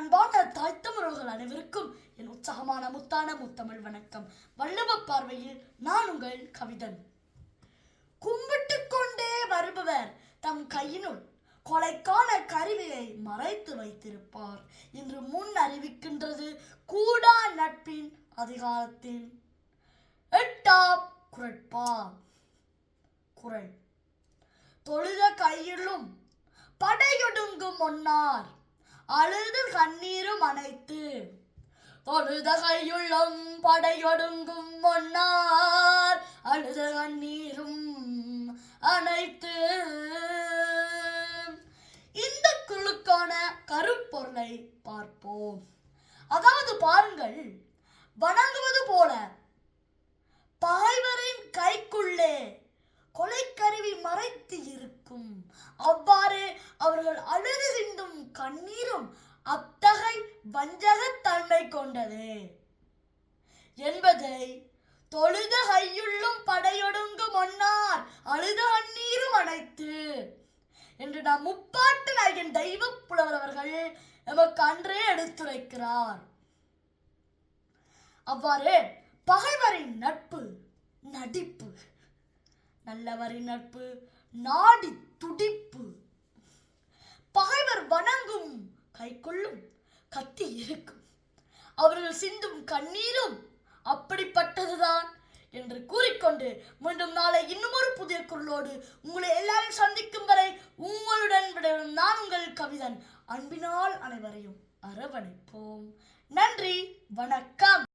அன்பான தாய்த்தமிழர்கள் அனைவருக்கும் என் உற்சாகமான முத்தான முத்தமிழ் வணக்கம். வள்ளுவ பார்வையில் நான் உங்கள் கவிதன். கும்பிட்டு கொண்டே வருபவர் தம் கையினுள் கொலைக்கான கருவியை மறைத்து வைத்திருப்பார் என்று முன் அறிவிக்கின்றது கூடா நட்பின் அதிகாரத்தின் 8ஆம் குறட்பா. குறள்: தொழுத கையிலும் படையொடுங்கும் ஒன்னார் அழுது கண்ணீரும் அனைத்து. தொழுத கையுள்ளும் படையொடுங்கும் ஒன்னார் அழுத கண்ணீரும் அனைத்து. இந்த குழுக்கான கருப்பொருளை பார்ப்போம். அதாவது பாருங்கள், வணங்குவது போல பகைவரின் கைக்குள்ளே கொலைக்கருவி மறைத்து இருக்கும். அவ்வாறு அவர்கள் அழுது சிந்தும் கண்ணீரும் அத்தகை வஞ்சகத்தன்மை கொண்டது என்பதை தொழுத கையுள்ளும் படையொடுங்கும் ஒன்னார் அழுத கண்ணீரும் அனைத்து என்று நாம் முப்பாட்டு நாயகன் தெய்வ புலவர் அவர்கள் நமக்கு அன்றே எடுத்துரைக்கிறார். அவ்வாறு பகைவரின் நட்பு நடிப்பு, நல்லவரின் நட்பு நாடி துடிப்பு. பகைவர் வணங்கும் கைக்குள்ளும் கத்தி இருக்கும், அவர்கள் சிந்தும் கண்ணீரும் அப்படிப்பட்டதுதான் என்று கூறிக்கொண்டு மீண்டும் நாளை இன்னும் ஒரு புதிய குரலோடு உங்களை எல்லாரும் சந்திக்கும் வரை உங்களுடன் விடைபெறும் நான் உங்கள் கவிதன். அன்பினால் அனைவரையும் அரவணைப்போம். நன்றி, வணக்கம்.